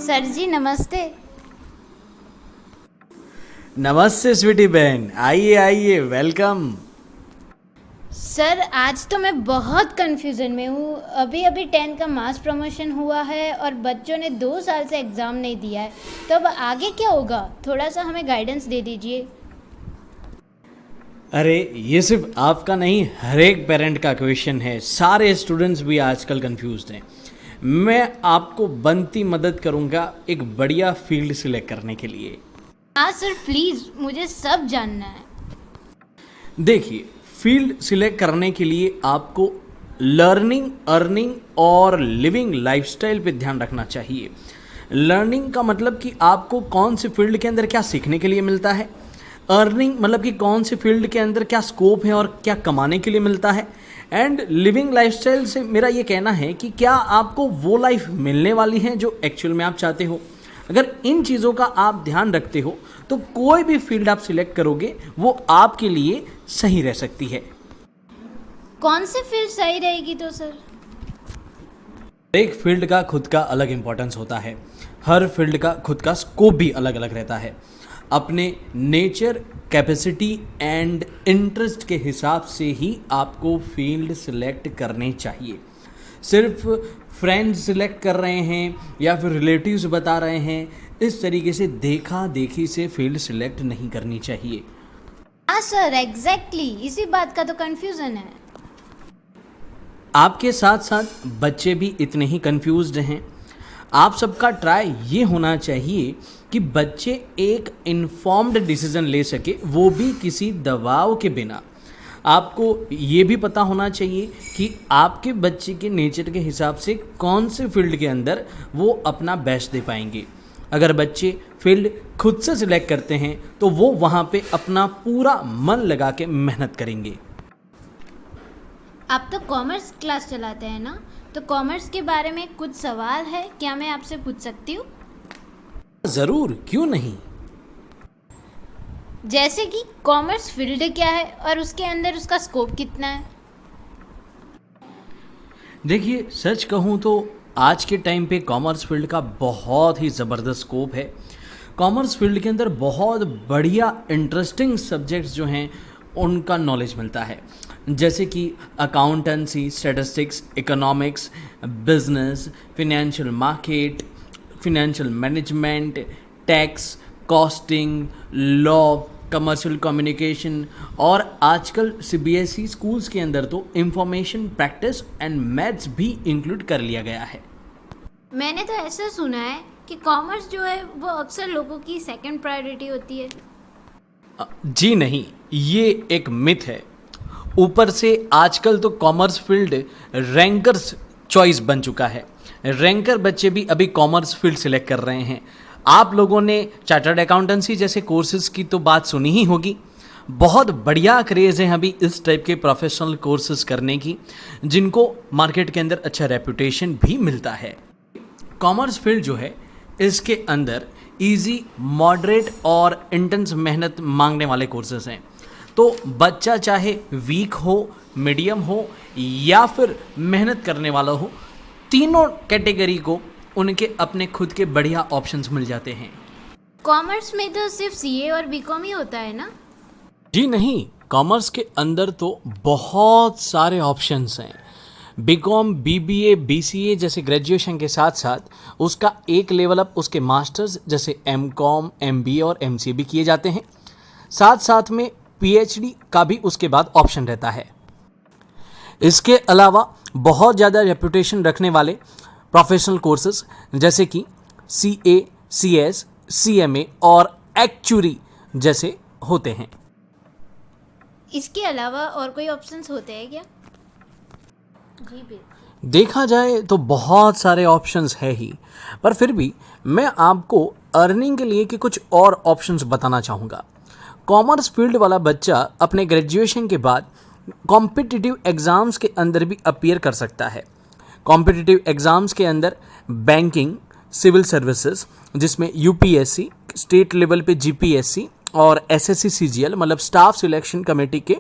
Sir जी नमस्ते। नमस्ते स्वीटी बहन, आइए आइए, वेलकम। सर आज तो मैं बहुत कन्फ्यूज़न में हूँ। अभी अभी 10th का मास प्रमोशन हुआ है और बच्चों ने 2 साल से एग्ज़ाम नहीं दिया है, तो अब आगे क्या होगा? थोड़ा सा हमें गाइडेंस दे दीजिए। अरे ये सिर्फ आपका नहीं, हर एक पेरेंट का क्वेश्चन है। सारे स्टूडेंट्स भी आजकल कंफ्यूज्ड हैं। मैं आपको बनती मदद करूंगा एक बढ़िया फील्ड सिलेक्ट करने के लिए। हाँ सर प्लीज़, मुझे सब जानना है। देखिए, फील्ड सिलेक्ट करने के लिए आपको लर्निंग, अर्निंग और लिविंग लाइफस्टाइल पे ध्यान रखना चाहिए। लर्निंग का मतलब कि आपको कौन से फील्ड के अंदर क्या सीखने के लिए मिलता है। अर्निंग मतलब कि कौन से फील्ड के अंदर क्या स्कोप है और क्या कमाने के लिए मिलता है। एंड लिविंग लाइफस्टाइल से मेरा ये कहना है कि क्या आपको वो लाइफ मिलने वाली है जो एक्चुअल में आप चाहते हो। अगर इन चीज़ों का आप ध्यान रखते हो तो कोई भी फील्ड आप सिलेक्ट करोगे वो आपके लिए सही रह सकती है। कौन सी फील्ड सही रहेगी तो सर? एक फील्ड का खुद का अलग इंपॉर्टेंस होता है। हर फील्ड का खुद का स्कोप भी अलग अलग रहता है। अपने नेचर, कैपेसिटी एंड इंटरेस्ट के हिसाब से ही आपको फील्ड सिलेक्ट करने चाहिए। सिर्फ फ्रेंड्स सिलेक्ट कर रहे हैं या फिर रिलेटिव्स बता रहे हैं, इस तरीके से देखा देखी से फील्ड सिलेक्ट नहीं करनी चाहिए। हाँ सर एग्जैक्टली, इसी बात का तो कन्फ्यूज़न है। आपके साथ साथ बच्चे भी इतने ही कंफ्यूज्ड हैं। आप सबका ट्राई ये होना चाहिए कि बच्चे एक इन्फॉर्म्ड डिसीजन ले सके, वो भी किसी दबाव के बिना। आपको ये भी पता होना चाहिए कि आपके बच्चे के नेचर के हिसाब से कौन से फील्ड के अंदर वो अपना बेस्ट दे पाएंगे। अगर बच्चे फील्ड खुद से सिलेक्ट करते हैं तो वो वहाँ पे अपना पूरा मन लगा के मेहनत करेंगे। आप तो कॉमर्स क्लास चलाते हैं ना, तो कॉमर्स के बारे में कुछ सवाल है, क्या मैं आपसे पूछ सकती हूँ? ज़रूर, क्यों नहीं। जैसे कि कॉमर्स फील्ड क्या है और उसके अंदर उसका स्कोप कितना है? देखिए, सच कहूँ तो आज के टाइम पे कॉमर्स फील्ड का बहुत ही ज़बरदस्त स्कोप है। कॉमर्स फील्ड के अंदर बहुत बढ़िया इंटरेस्टिंग सब्जेक्ट्स जो हैं उनका नॉलेज मिलता है, जैसे कि accountancy, statistics, economics, business, financial market, financial management, tax, costing, law, commercial communication और आजकल सीबीएसई स्कूल्स के अंदर तो इंफॉर्मेशन प्रैक्टिस एंड मैथ्स भी इंक्लूड कर लिया गया है। मैंने तो ऐसा सुना है कि कॉमर्स जो है वो अक्सर लोगों की सेकंड प्रायोरिटी होती है। जी नहीं, ये एक मिथ है। ऊपर से आजकल तो कॉमर्स फील्ड रैंकर्स चॉइस बन चुका है। रैंकर बच्चे भी अभी कॉमर्स फील्ड सिलेक्ट कर रहे हैं। आप लोगों ने चार्टर्ड अकाउंटेंसी जैसे कोर्सेज की तो बात सुनी ही होगी। बहुत बढ़िया क्रेज़ है अभी इस टाइप के प्रोफेशनल कोर्सेज करने की, जिनको मार्केट के अंदर अच्छा रेपुटेशन भी मिलता है। कॉमर्स फील्ड जो है इसके अंदर इजी, मॉडरेट और इंटेंस मेहनत मांगने वाले कोर्सेज हैं। तो बच्चा चाहे वीक हो, मीडियम हो या फिर मेहनत करने वाला हो, तीनों कैटेगरी को उनके अपने खुद के बढ़िया ऑप्शंस मिल जाते हैं। कॉमर्स में तो सिर्फ सीए और बीकॉम ही होता है ना? जी नहीं, कॉमर्स के अंदर तो बहुत सारे ऑप्शंस हैं। बीकॉम, बीबीए, बीसीए जैसे ग्रेजुएशन के साथ साथ उसका एक लेवल अप उसके मास्टर्स जैसे एमकॉम, एमबीए और एमसीए भी किए जाते हैं। साथ साथ में पीएचडी का भी उसके बाद ऑप्शन रहता है। इसके अलावा बहुत ज़्यादा रेपुटेशन रखने वाले प्रोफेशनल कोर्सेज जैसे कि सीए, सीएस, सीएमए और एक्चुरी जैसे होते हैं। इसके अलावा और कोई ऑप्शंस होते हैं क्या? जी बिल्कुल। देखा जाए तो बहुत सारे ऑप्शंस है ही, पर फिर भी मैं आपको अर्निंग के लिए के कुछ और ऑप्शंस बताना चाहूँगा। कॉमर्स फील्ड वाला बच्चा अपने ग्रेजुएशन के बाद कॉम्पिटिटिव एग्ज़ाम्स के अंदर भी अपीयर कर सकता है। कॉम्पिटिटिव एग्ज़ाम्स के अंदर बैंकिंग, सिविल सर्विसेज जिसमें यूपीएससी, स्टेट लेवल पे जीपीएससी और एसएससी सीजीएल मतलब स्टाफ सिलेक्शन कमेटी के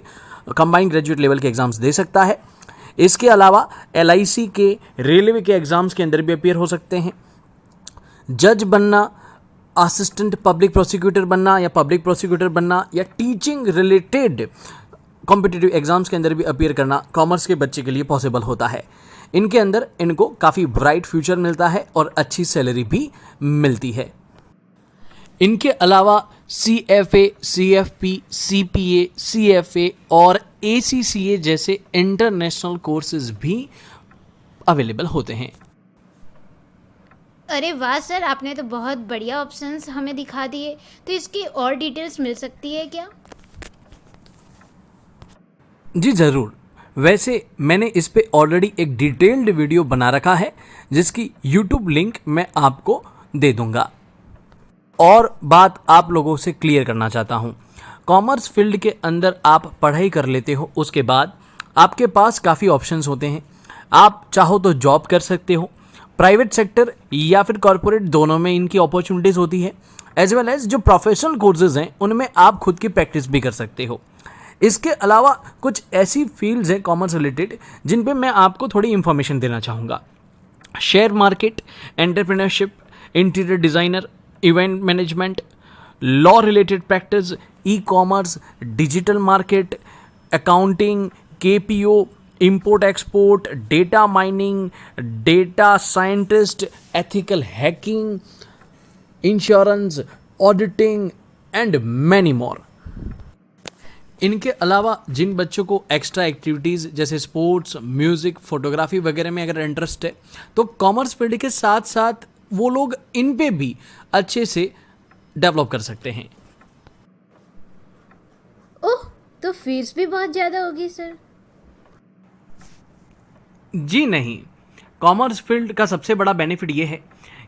कंबाइंड ग्रेजुएट लेवल के एग्ज़ाम्स दे सकता है। इसके अलावा एलआईसी के, रेलवे के एग्ज़ाम्स के अंदर भी अपीयर हो सकते हैं। जज बनना, असिस्टेंट पब्लिक प्रोसिक्यूटर बनना या पब्लिक प्रोसिक्यूटर बनना या टीचिंग रिलेटेड कॉम्पिटिटिव एग्जाम्स के अंदर भी अपीयर करना कॉमर्स के बच्चे के लिए पॉसिबल होता है। इनके अंदर इनको काफ़ी ब्राइट फ्यूचर मिलता है और अच्छी सैलरी भी मिलती है। इनके अलावा CFA, CFP, CPA, CFA और ACCA जैसे इंटरनेशनल कोर्सेज भी अवेलेबल होते हैं। अरे वाह सर, आपने तो बहुत बढ़िया ऑप्शंस हमें दिखा दिए। तो इसकी और डिटेल्स मिल सकती है क्या? जी ज़रूर। वैसे मैंने इस पे ऑलरेडी एक डिटेल्ड वीडियो बना रखा है जिसकी YouTube लिंक मैं आपको दे दूंगा। और बात आप लोगों से क्लियर करना चाहता हूँ, कॉमर्स फील्ड के अंदर आप पढ़ाई कर लेते हो, उसके बाद आपके पास काफ़ी ऑप्शंस होते हैं। आप चाहो तो जॉब कर सकते हो, प्राइवेट सेक्टर या फिर कॉरपोरेट, दोनों में इनकी अपॉर्चुनिटीज़ होती है। एज वेल एज जो प्रोफेशनल कोर्सेज हैं उनमें आप खुद की प्रैक्टिस भी कर सकते हो। इसके अलावा कुछ ऐसी फील्ड्स हैं कॉमर्स रिलेटेड जिन पे मैं आपको थोड़ी इन्फॉर्मेशन देना चाहूँगा। Share market, entrepreneurship, interior designer, event management, law related practice, e commerce, digital market, accounting, KPO, import export, data mining, data scientist, ethical hacking, insurance, auditing and many more. इनके अलावा जिन बच्चों को एक्स्ट्रा एक्टिविटीज़ जैसे sports, music, photography वगैरह में अगर interest है तो कॉमर्स फील्ड के साथ साथ वो लोग इन पे भी अच्छे से डेवलप कर सकते हैं। ओह, तो फीस भी बहुत ज़्यादा होगी सर? जी नहीं, कॉमर्स फील्ड का सबसे बड़ा बेनिफिट ये है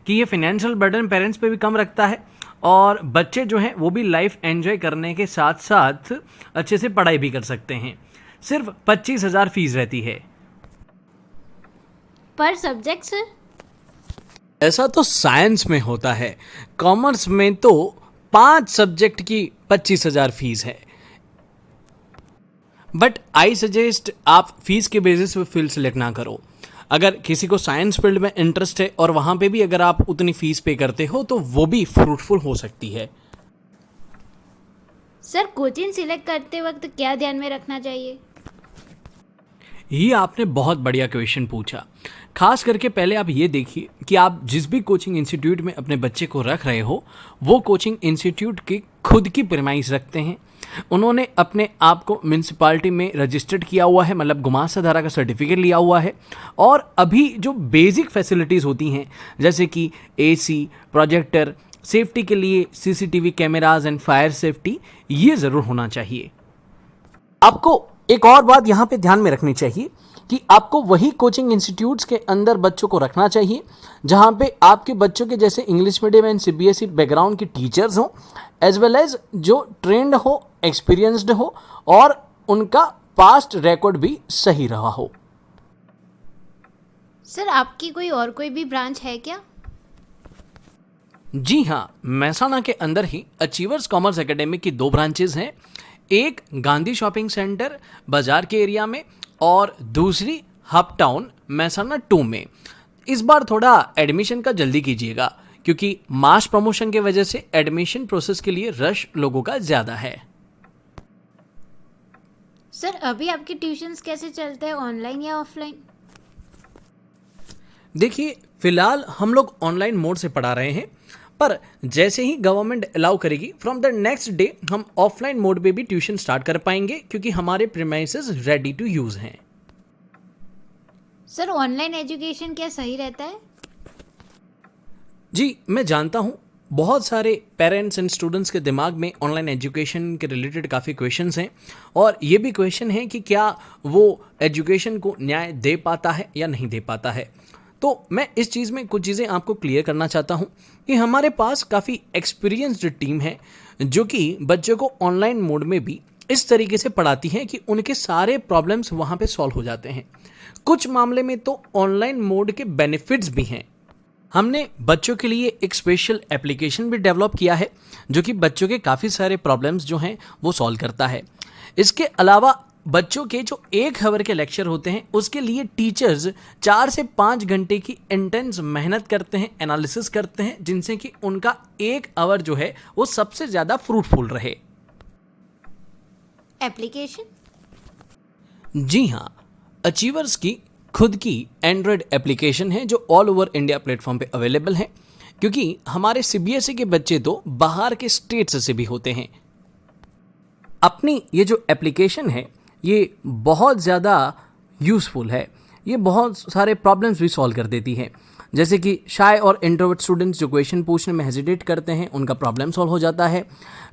कि ये फाइनेंशियल बर्डन पेरेंट्स पे भी कम रखता है और बच्चे जो हैं वो भी लाइफ एंजॉय करने के साथ साथ अच्छे से पढ़ाई भी कर सकते हैं। सिर्फ 25,000 फीस रहती है पर सब्जेक्ट सर? ऐसा तो साइंस में होता है, कॉमर्स में तो 5 सब्जेक्ट की 25,000 फीस है। बट आई सजेस्ट आप फीस के बेसिस पे फील्ड सेलेक्ट ना करो। अगर किसी को साइंस फील्ड में इंटरेस्ट है और वहाँ पे भी अगर आप उतनी फीस पे करते हो तो वो भी फ्रूटफुल हो सकती है। सर, कोचिंग सिलेक्ट करते वक्त क्या ध्यान में रखना चाहिए? ये आपने बहुत बढ़िया क्वेश्चन पूछा। खास करके पहले आप ये देखिए कि आप जिस भी कोचिंग इंस्टीट्यूट में अपने बच्चे को रख रहे हो वो कोचिंग इंस्टीट्यूट की खुद की प्रीमाइस रखते हैं। उन्होंने अपने आप को म्यूनसिपालिटी में रजिस्टर्ड किया हुआ है, मतलब गुमास्ता धारा का सर्टिफिकेट लिया हुआ है। और अभी जो बेसिक फैसिलिटीज़ होती हैं जैसे कि AC, प्रोजेक्टर, सेफ्टी के लिए CCTV cameras and fire safety, ये ज़रूर होना चाहिए। आपको एक और बात यहाँ पे ध्यान में रखनी चाहिए कि आपको वही कोचिंग इंस्टीट्यूट्स के अंदर बच्चों को रखना चाहिए जहाँ पे आपके बच्चों के जैसे English medium and CBSE background के टीचर्स हों, एज वेल एज जो ट्रेंड हो, एक्सपीरियंस्ड हो और उनका पास्ट रिकॉर्ड भी सही रहा हो। सर, आपकी कोई भी ब्रांच है क्या? जी हाँ, महसाना के अंदर ही अचीवर्स कॉमर्स एकेडमी की 2 ब्रांचेज हैं। एक गांधी शॉपिंग सेंटर बाजार के एरिया में और दूसरी हब टाउन महसाना 2 में। इस बार थोड़ा एडमिशन का जल्दी कीजिएगा क्योंकि मास प्रमोशन की वजह से एडमिशन प्रोसेस के लिए रश लोगों का ज़्यादा है। सर, अभी आपके ट्यूशन्स कैसे चलते हैं, ऑनलाइन या ऑफलाइन? देखिए, फिलहाल हम लोग ऑनलाइन मोड से पढ़ा रहे हैं, पर जैसे ही गवर्नमेंट अलाउ करेगी फ्रॉम द नेक्स्ट डे हम ऑफलाइन मोड पे भी ट्यूशन स्टार्ट कर पाएंगे क्योंकि हमारे प्रीमाइसेस रेडी टू यूज़ हैं। सर, ऑनलाइन एजुकेशन क्या सही रहता है? जी, मैं जानता हूँ बहुत सारे पेरेंट्स एंड स्टूडेंट्स के दिमाग में ऑनलाइन एजुकेशन के रिलेटेड काफ़ी क्वेश्चंस हैं और ये भी क्वेश्चन है कि क्या वो एजुकेशन को न्याय दे पाता है या नहीं दे पाता है। तो मैं इस चीज़ में कुछ चीज़ें आपको क्लियर करना चाहता हूँ कि हमारे पास काफ़ी एक्सपीरियंस्ड टीम है जो कि बच्चों को ऑनलाइन मोड में भी इस तरीके से पढ़ाती है कि उनके सारे प्रॉब्लम्स वहाँ पे सॉल्व हो जाते हैं। कुछ मामले में तो ऑनलाइन मोड के बेनिफिट्स भी हैं। हमने बच्चों के लिए एक स्पेशल एप्लीकेशन भी डेवलप किया है जो कि बच्चों के काफ़ी सारे प्रॉब्लम्स जो हैं वो सॉल्व करता है। इसके अलावा बच्चों के जो 1 आवर के लेक्चर होते हैं उसके लिए टीचर्स 4 से 5 घंटे की इंटेंस मेहनत करते हैं, एनालिसिस करते हैं, जिनसे कि उनका 1 आवर जो है वो सबसे ज़्यादा फ्रूटफुल रहे। एप्लीकेशन? जी हाँ, अचीवर्स की खुद की एंड्रॉयड एप्लीकेशन है जो ऑल ओवर इंडिया प्लेटफॉर्म पे अवेलेबल है, क्योंकि हमारे सीबीएसई के बच्चे तो बाहर के स्टेट्स से भी होते हैं। अपनी ये जो एप्लीकेशन है ये बहुत ज़्यादा यूज़फुल है, ये बहुत सारे प्रॉब्लम्स भी सॉल्व कर देती है। जैसे कि शाय और इंट्रोवर्ट स्टूडेंट्स जो क्वेश्चन पूछने में हेजिटेट करते हैं उनका प्रॉब्लम सॉल्व हो जाता है।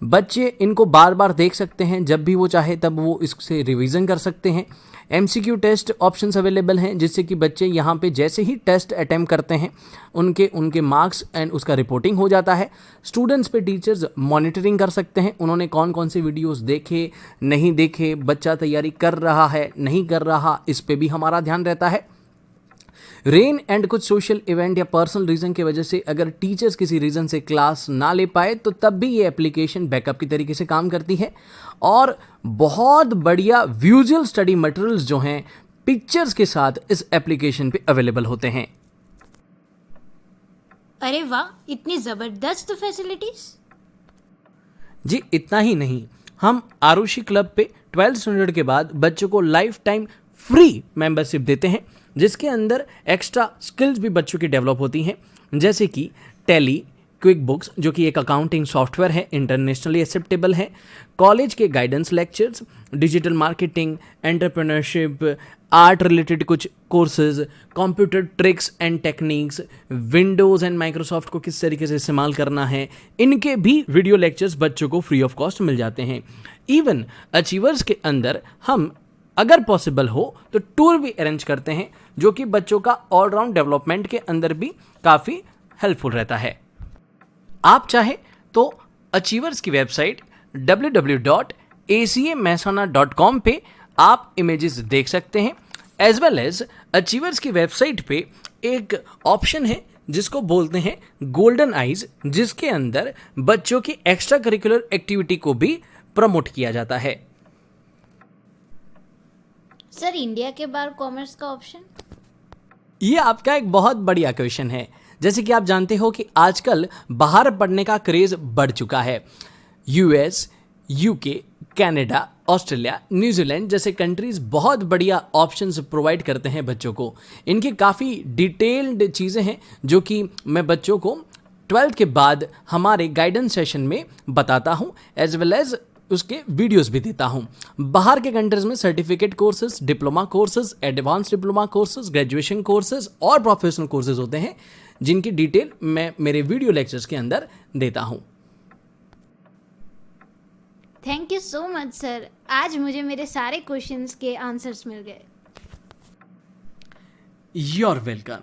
बच्चे इनको बार बार देख सकते हैं, जब भी वो चाहे तब वो इससे रिवीजन कर सकते हैं। एमसीक्यू टेस्ट ऑप्शंस अवेलेबल हैं, जिससे कि बच्चे यहाँ पे जैसे ही टेस्ट अटैम्प्ट करते हैं उनके मार्क्स एंड उसका रिपोर्टिंग हो जाता है। स्टूडेंट्स पे टीचर्स मॉनिटरिंग कर सकते हैं, उन्होंने कौन कौन से वीडियोस देखे नहीं देखे, बच्चा तैयारी कर रहा है नहीं कर रहा, इस पे भी हमारा ध्यान रहता है। रेन एंड कुछ सोशल इवेंट या पर्सनल रीज़न की वजह से अगर टीचर्स किसी रीज़न से क्लास ना ले पाए तो तब भी ये एप्लीकेशन बैकअप की तरीके से काम करती है। और बहुत बढ़िया विजुअल स्टडी मटेरियल्स जो हैं पिक्चर्स के साथ इस एप्लीकेशन पे अवेलेबल होते हैं। अरे वाह, इतनी ज़बरदस्त फैसिलिटीज़! जी इतना ही नहीं, हम आरुषि क्लब पे 12th स्टैंडर्ड के बाद बच्चों को लाइफ टाइम फ्री मेंबरशिप देते हैं, जिसके अंदर एक्स्ट्रा स्किल्स भी बच्चों की डेवलप होती हैं, जैसे कि टैली, क्विक बुक्स जो कि एक अकाउंटिंग सॉफ्टवेयर है, इंटरनेशनली एक्सेप्टेबल है, कॉलेज के guidance lectures, digital marketing, entrepreneurship, art related कुछ courses, computer tricks and techniques, Windows and Microsoft को किस तरीके से इस्तेमाल करना है, इनके भी वीडियो लेक्चर्स बच्चों को फ्री ऑफ कॉस्ट मिल जाते हैं। इवन अचीवर्स के अंदर हम अगर पॉसिबल हो तो टूर भी अरेंज करते हैं, जो कि बच्चों का ऑलराउंड डेवलपमेंट के अंदर भी काफ़ी हेल्पफुल रहता है। आप चाहे तो अचीवर्स की वेबसाइट www.acamehsana.com पे आप इमेजेस देख सकते हैं, एज वेल एज अचीवर्स की वेबसाइट पे एक ऑप्शन है जिसको बोलते हैं गोल्डन आइज, जिसके अंदर बच्चों की एक्स्ट्रा करिकुलर एक्टिविटी को भी प्रमोट किया जाता है। सर, इंडिया के बाहर कॉमर्स का ऑप्शन? ये आपका एक बहुत बढ़िया क्वेश्चन है। जैसे कि आप जानते हो कि आजकल बाहर पढ़ने का क्रेज बढ़ चुका है। US, UK, Canada, Australia, New Zealand जैसे कंट्रीज बहुत बढ़िया ऑप्शंस प्रोवाइड करते हैं बच्चों को। इनकी काफ़ी डिटेल्ड चीज़ें हैं जो कि मैं बच्चों को 12th के बाद हमारे गाइडेंस सेशन में बताता हूँ, एज वेल एज उसके वीडियोस भी देता हूँ। बाहर के कंट्रीज में certificate courses, diploma courses, advance diploma courses, graduation courses और प्रोफेशनल कोर्सेज होते हैं, जिनकी डिटेल मैं मेरे वीडियो लेक्चर्स के अंदर देता हूँ। Thank you so much sir, आज मुझे मेरे सारे क्वेश्चंस के आंसर्स मिल गए। You are welcome.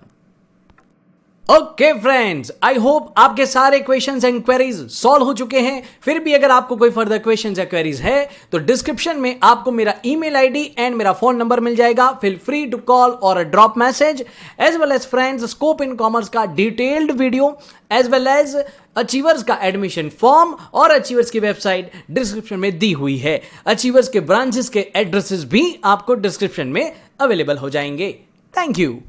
Okay friends, I hope आपके सारे क्वेश्चंस एंड क्वेरीज सॉल्व हो चुके हैं। फिर भी अगर आपको कोई फर्दर क्वेश्चंस या क्वेरीज है तो डिस्क्रिप्शन में आपको मेरा ईमेल आईडी एंड मेरा फोन नंबर मिल जाएगा। फील फ्री टू कॉल और drop message. As well as friends, scope in commerce का detailed video as well as achievers का एडमिशन फॉर्म और अचीवर्स की वेबसाइट डिस्क्रिप्शन में दी हुई है। अचीवर्स के ब्रांचेस के एड्रेसेस भी आपको डिस्क्रिप्शन में अवेलेबल हो जाएंगे। Thank you.